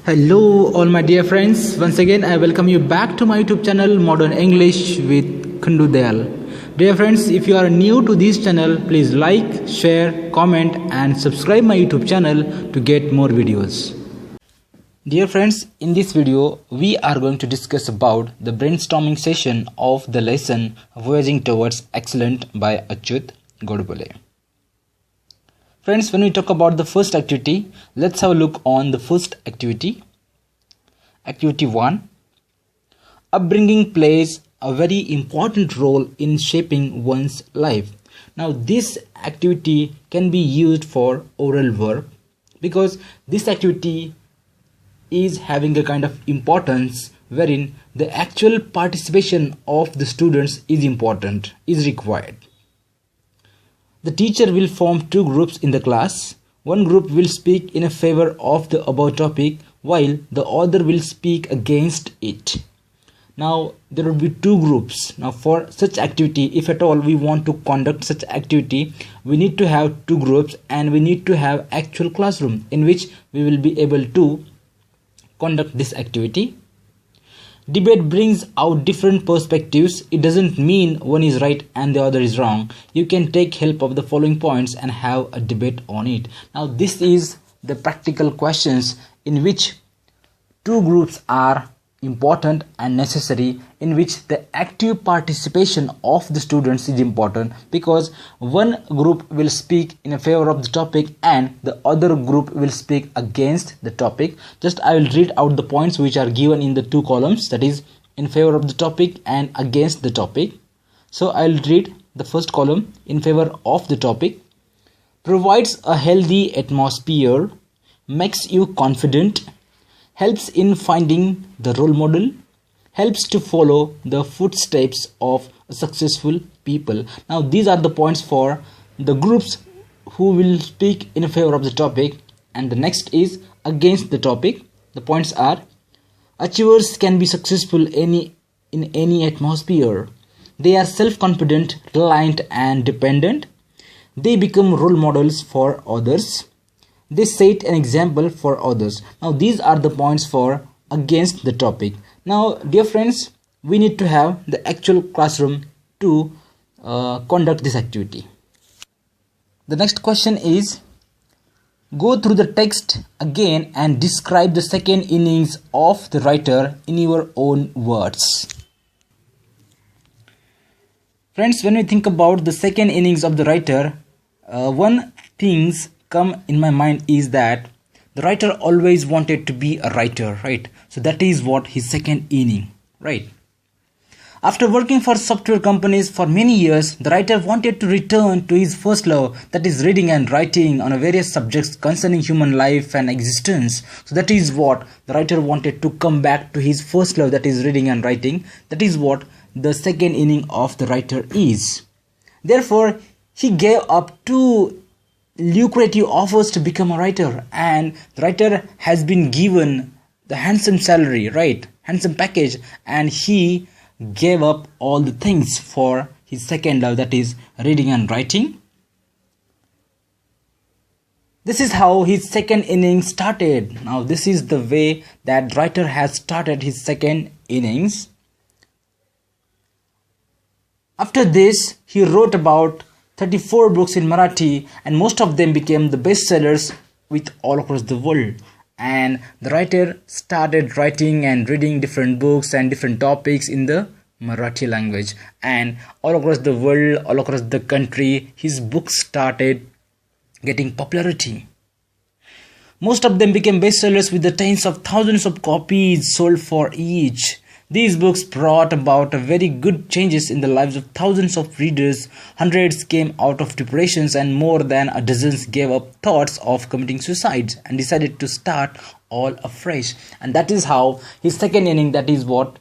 Hello all my dear friends, once again I welcome you back to my YouTube channel Modern English with Kundu Dayal. Dear friends, if you are new to this channel, please like, share, comment and subscribe my YouTube channel to get more videos. Dear friends, in this video we are going to discuss about the brainstorming session of the lesson Voyaging Towards Excellence by Achyut Godbole. Friends, when we talk about the first activity, let's have a look on the first activity. Activity 1. Upbringing plays a very important role in shaping one's life. Now this activity can be used for oral work because this activity is having a kind of importance wherein the actual participation of the students is required. The teacher will form two groups in the class. One group will speak in favor of the above topic while the other will speak against it. Now there will be two groups. Now for such activity, if at all we want to conduct such activity, we need to have two groups and we need to have actual classroom in which we will be able to conduct this activity. Debate brings out different perspectives. It doesn't mean one is right and the other is wrong. You can take help of the following points and have a debate on it. Now this is the practical questions in which two groups are important and necessary, in which the active participation of the students is important, because one group will speak in favor of the topic and the other group will speak against the topic. Just I will read out the points which are given in the two columns, that is in favor of the topic and against the topic. So I will read the first column. In favor of the topic: provides a healthy atmosphere, makes you confident, helps in finding the role model, helps to follow the footsteps of successful people. Now these are the points for the groups who will speak in favor of the topic, and the next is against the topic. The points are: achievers can be successful in any atmosphere. They are self-confident, reliant and dependent. They become role models for others. They set an example for others. Now these are the points for against the topic. Now dear friends, we need to have the actual classroom to conduct this activity. The next question is: go through the text again and describe the second innings of the writer in your own words. Friends, when we think about the second innings of the writer, one things come in my mind is that the writer always wanted to be a writer, right? So that is what his second inning, right? After working for software companies for many years, the writer wanted to return to his first love, that is reading and writing on various subjects concerning human life and existence. So that is what the writer wanted to come back to his first love, that is reading and writing. That is what the second inning of the writer is. Therefore, he gave up two lucrative offers to become a writer, and the writer has been given the handsome salary, right, handsome package, and he gave up all the things for his second love, that is reading and writing. This is how his second inning started. Now this is the way that writer has started his second innings. After this, he wrote about 34 books in Marathi, and most of them became the bestsellers with all across the world. And the writer started writing and reading different books and different topics in the Marathi language, and all across the world, all across the country, his books started getting popularity. Most of them became bestsellers with the tens of thousands of copies sold for each. These books brought about a very good changes in the lives of thousands of readers. Hundreds came out of depressions and more than a dozen gave up thoughts of committing suicide and decided to start all afresh. And that is how his second inning, that is what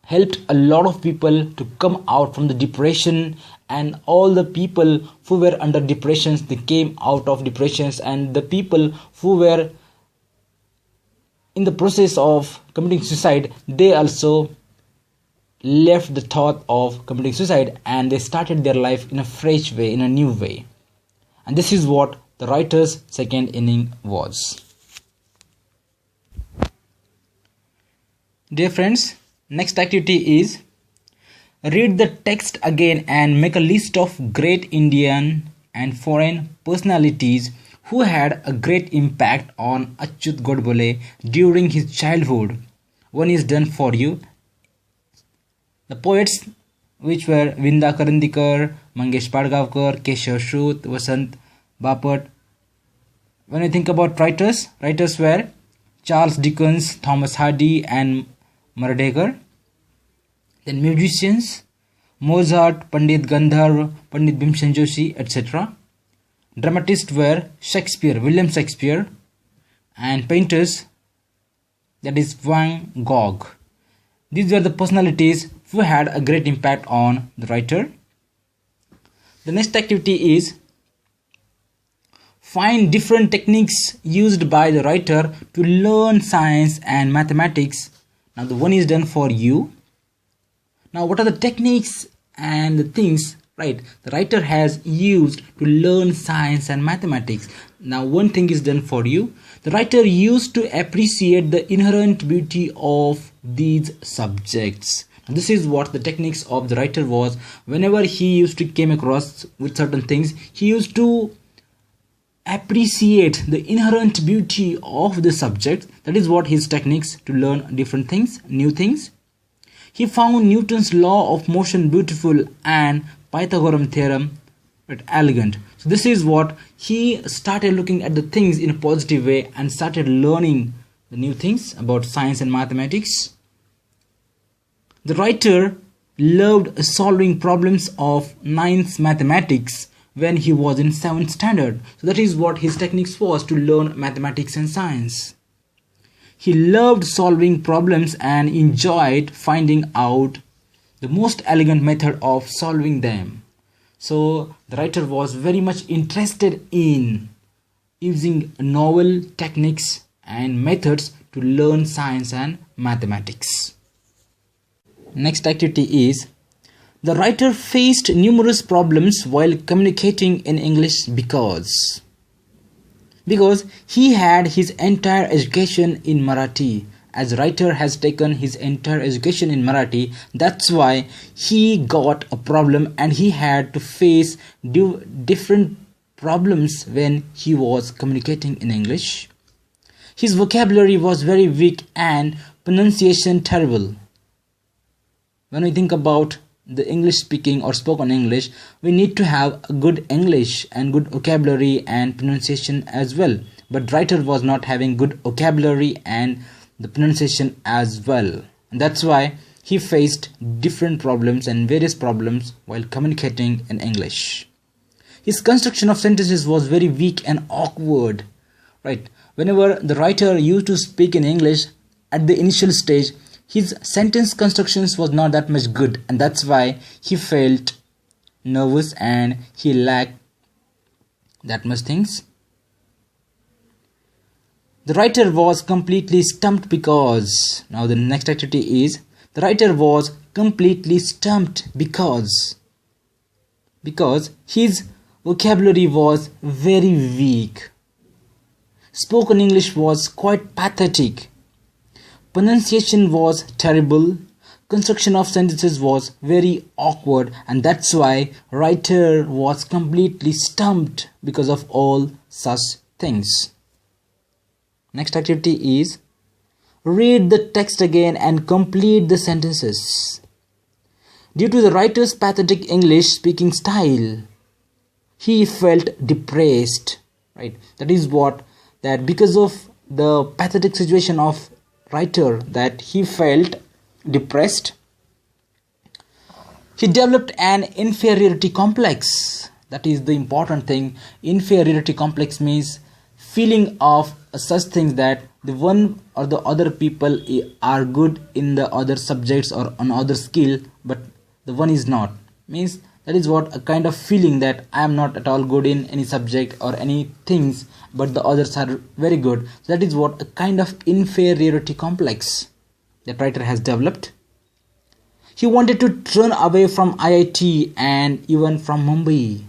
helped a lot of people to come out from the depression, and all the people who were under depressions, they came out of depressions, and the people who were in the process of committing suicide, they also left the thought of committing suicide and they started their life in a fresh way, in a new way. And this is what the writer's second inning was. Dear friends, next activity is read the text again and make a list of great Indian and foreign personalities who had a great impact on Achyut Godbole during his childhood. One is done for you. The poets, which were Vinda Karandikar, Mangesh Padgavkar, Keshav Shut, Vasant Bapat. When you think about writers were Charles Dickens, Thomas Hardy and Mardekar. Then musicians, Mozart, Pandit Gandharv, Pandit Bhimsen Joshi, etc. Dramatists were Shakespeare, William Shakespeare, and painters, that is Van Gogh. These were the personalities who had a great impact on the writer. The next activity is find different techniques used by the writer to learn science and mathematics. Now the one is done for you. Now what are the techniques and the things, right, the writer has used to learn science and mathematics? Now one thing is done for you. The writer used to appreciate the inherent beauty of these subjects. Now, this is what the techniques of the writer was. Whenever he used to came across with certain things, he used to appreciate the inherent beauty of the subject. That is what his techniques to learn different things, new things. He found Newton's law of motion beautiful and Pythagorean theorem elegant. So this is what he started looking at the things in a positive way and started learning the new things about science and mathematics. The writer loved solving problems of 9th mathematics when he was in 7th standard. So that is what his techniques was to learn mathematics and science. He loved solving problems and enjoyed finding out the most elegant method of solving them. So the writer was very much interested in using novel techniques and methods to learn science and mathematics. Next activity is the writer faced numerous problems while communicating in English because he had his entire education in Marathi. As writer has taken his entire education in Marathi, that's why he got a problem and he had to face different problems when he was communicating in English. His vocabulary was very weak and pronunciation terrible. When we think about the English speaking or spoken English, we need to have a good English and good vocabulary and pronunciation as well. But writer was not having good vocabulary and the pronunciation as well. And that's why he faced different problems and various problems while communicating in English. His construction of sentences was very weak and awkward. Right? Whenever the writer used to speak in English at the initial stage, his sentence constructions was not that much good, and that's why he felt nervous and he lacked that much things. The writer was completely stumped because, now the next activity is, the writer was completely stumped because his vocabulary was very weak. Spoken English was quite pathetic. Pronunciation was terrible. Construction of sentences was very awkward, and that's why writer was completely stumped because of all such things. Next activity is read the text again and complete the sentences. Due to the writer's pathetic English speaking style, he felt depressed. Right? That because of the pathetic situation of writer, that he felt depressed. He developed an inferiority complex. That is the important thing. Inferiority complex means feeling of such things that the one or the other people are good in the other subjects or on other skill, but the one is not. Means that is what a kind of feeling that I am not at all good in any subject or any things, but the others are very good. So that is what a kind of inferiority complex that writer has developed. He wanted to run away from IIT and even from Mumbai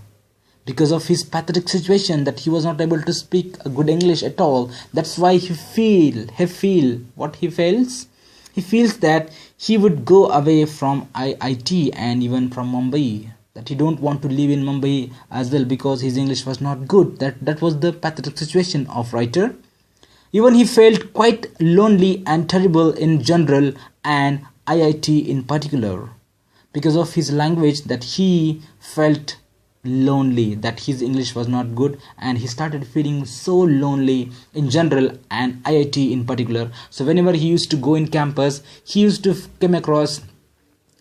because of his pathetic situation that he was not able to speak a good English at all. That's why he feel what he feels. He feels that he would go away from IIT and even from Mumbai, that he don't want to live in Mumbai as well because his English was not good. That was the pathetic situation of writer. Even he felt quite lonely and terrible in general and IIT in particular. Because of his language, that he felt lonely, that his English was not good, and he started feeling so lonely in general and IIT in particular. So whenever he used to go in campus, he used to come across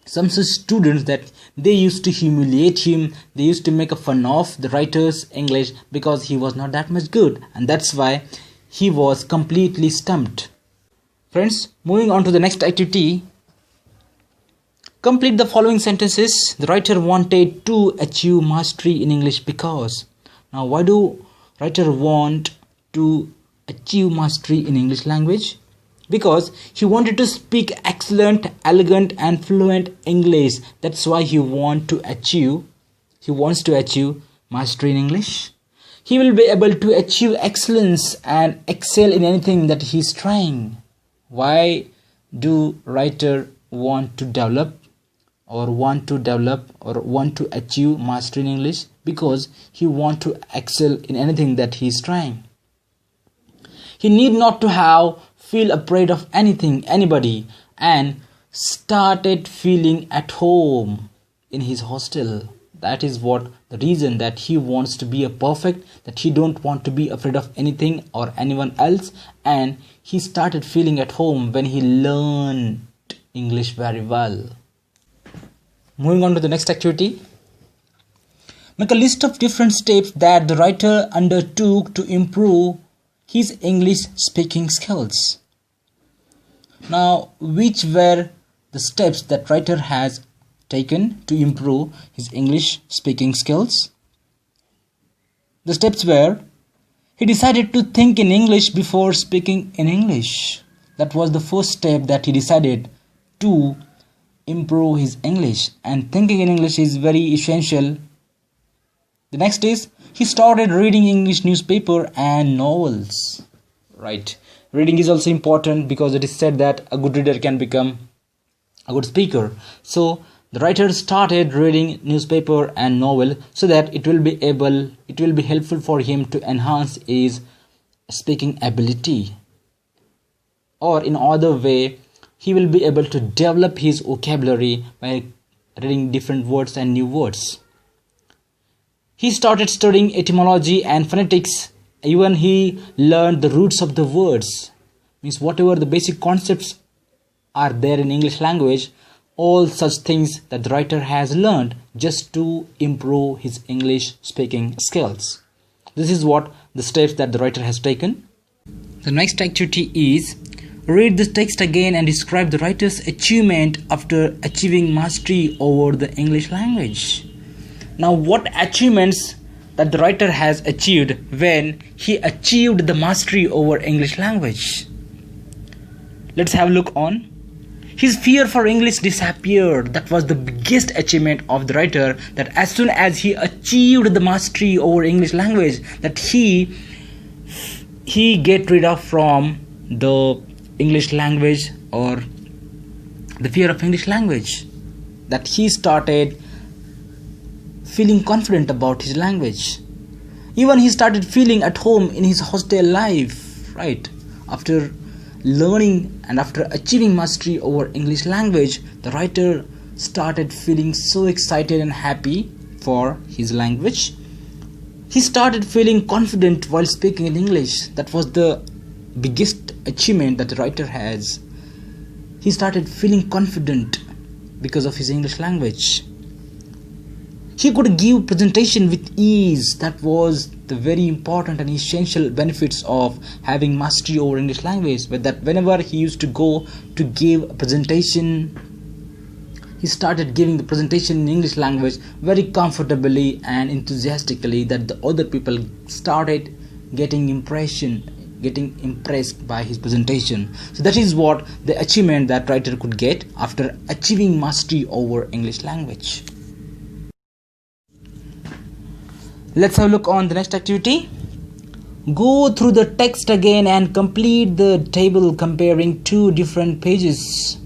some such students that they used to humiliate him, they used to make a fun of the writer's English because he was not that much good, and that's why he was completely stumped. Friends, moving on to the next activity. Complete the following sentences. The writer wanted to achieve mastery in English because. Now, why do writer want to achieve mastery in English language? Because he wanted to speak excellent, elegant and fluent English. That's why he wants to achieve mastery in English. He will be able to achieve excellence and excel in anything that he is trying. Why do writer want to achieve mastery in English? Because he wants to excel in anything that he is trying. He need not to feel afraid of anybody, and started feeling at home in his hostel. That is what the reason, that he wants to be a perfect, that he don't want to be afraid of anything or anyone else, and he started feeling at home when he learned English very well. Moving on to the next activity. Make a list of different steps that the writer undertook to improve his English speaking skills. Now, which were the steps that writer has taken to improve his English speaking skills? The steps were: he decided to think in English before speaking in English. That was the first step, that he decided to improve his English, and thinking in English is very essential. The next is, he started reading English newspaper and novels. Right, reading is also important because it is said that a good reader can become a good speaker. So the writer started reading newspaper and novel so that it will be helpful for him to enhance his speaking ability, or in other way he will be able to develop his vocabulary by reading different words and new words. He started studying etymology and phonetics. Even he learned the roots of the words. Means whatever the basic concepts are there in English language, all such things that the writer has learned just to improve his English speaking skills. This is what the steps that the writer has taken. The next activity is, read the text again and describe the writer's achievement after achieving mastery over the English language. Now, what achievements that the writer has achieved when he achieved the mastery over English language? Let's have a look on. His fear for English disappeared. That was the biggest achievement of the writer, that as soon as he achieved the mastery over English language, that he get rid of from the English language or the fear of English language, that he started feeling confident about his language. Even he started feeling at home in his hostel life, right? After learning and after achieving mastery over English language, the writer started feeling so excited and happy for his language. He started feeling confident while speaking in English. That was the biggest achievement that the writer has. He started feeling confident because of his English language. He could give presentation with ease. That was the very important and essential benefits of having mastery over English language. But that whenever he used to go to give a presentation, he started giving the presentation in English language very comfortably and enthusiastically, that the other people started getting impressed by his presentation. So that is what the achievement that writer could get after achieving mastery over English language. Let's have a look on the next activity. Go through the text again and complete the table comparing two different pages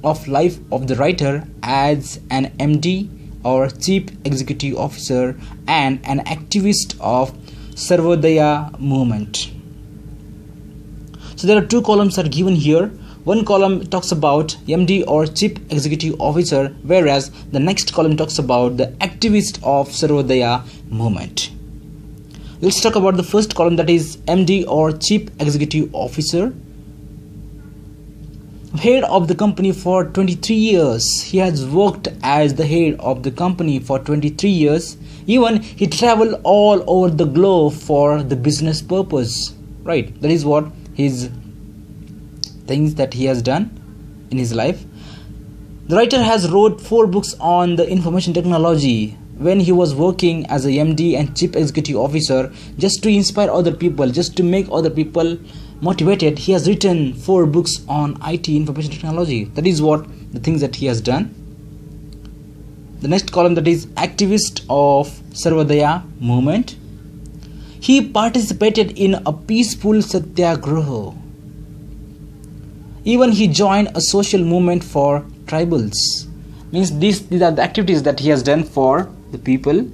of life of the writer as an MD or Chief Executive Officer and an activist of Sarvodaya movement. So there are two columns are given here. One column talks about MD or Chief Executive Officer, whereas the next column talks about the activist of Sarvodaya movement. Let's talk about the first column, that is MD or Chief Executive Officer. Head of the company for 23 years. He has worked as the head of the company for 23 years. Even he traveled all over the globe for the business purpose. Right, that is what his things that he has done in his life. The writer has wrote 4 books on the information technology when he was working as a MD and Chief Executive Officer, just to inspire other people, just to make other people motivated. He has written 4 books on IT, information technology. That is what the things that he has done. The next column, that is activist of Sarvodaya movement. He participated in a peaceful satyagraha. Even he joined a social movement for tribals. Means these are the activities that he has done for the people.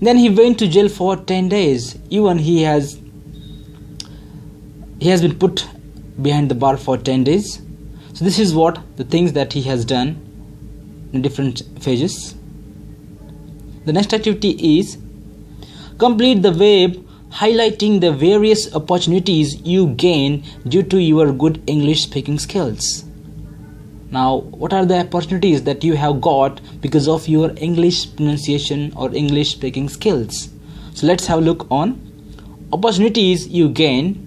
Then he went to jail for 10 days. Even he has been put behind the bar for 10 days. So this is what the things that he has done in different phases. The next activity is complete the web highlighting the various opportunities you gain due to your good English speaking skills. Now, what are the opportunities that you have got because of your English pronunciation or English speaking skills? So let's have a look on opportunities you gain.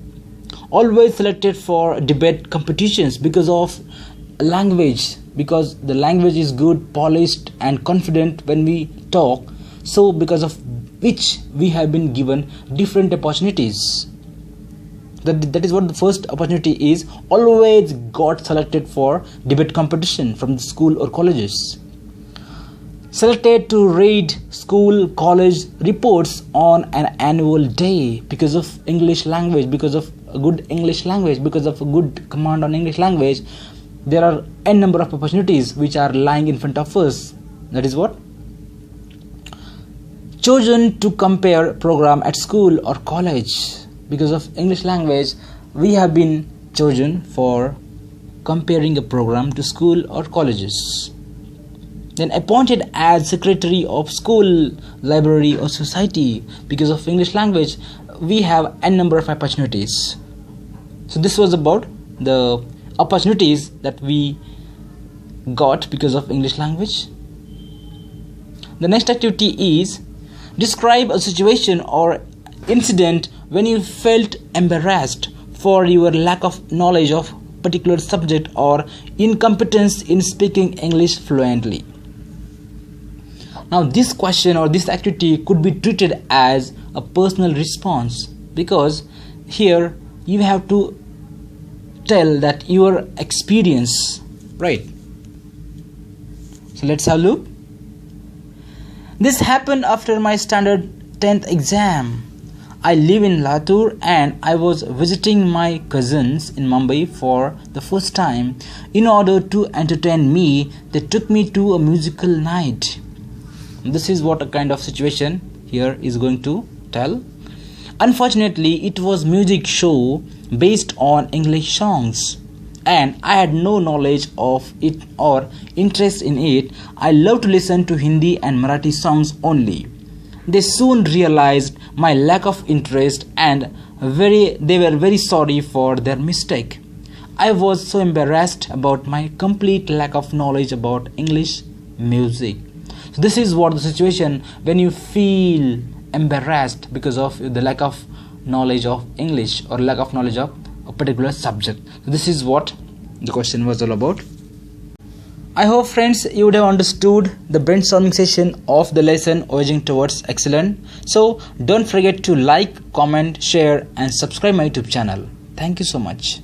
Always selected for debate competitions because of language, because the language is good, polished and confident when we talk. So because of which we have been given different opportunities. That is what the first opportunity is. Always got selected for debate competition from the school or colleges. Selected to read school college reports on an annual day because of English language, because of a good English language, because of a good command on English language. There are n number of opportunities which are lying in front of us. That is what? Chosen to compare program at school or college. Because of English language, we have been chosen for comparing a program to school or colleges. Then appointed as secretary of school, library or society. Because of English language, we have n number of opportunities. So this was about the opportunities that we got because of English language. The next activity is describe a situation or incident when you felt embarrassed for your lack of knowledge of particular subject or incompetence in speaking English fluently. Now this question or this activity could be treated as a personal response, because here you have to tell that your experience, right? So let's have a look. This happened after my standard 10th exam. I live in Latur and I was visiting my cousins in Mumbai for the first time. In order to entertain me, they took me to a musical night. This is what a kind of situation here is going to tell. Unfortunately, it was music show based on English songs, and I had no knowledge of it or interest in it. I love to listen to Hindi and Marathi songs only. They soon realized my lack of interest and they were very sorry for their mistake. I was so embarrassed about my complete lack of knowledge about English music. So this is what the situation when you feel embarrassed because of the lack of knowledge of English or lack of knowledge of a particular subject. So this is what the question was all about. I hope friends you would have understood the brainstorming session of the lesson Voyaging Towards Excellence. So don't forget to like, comment, share and subscribe my YouTube channel. Thank you so much.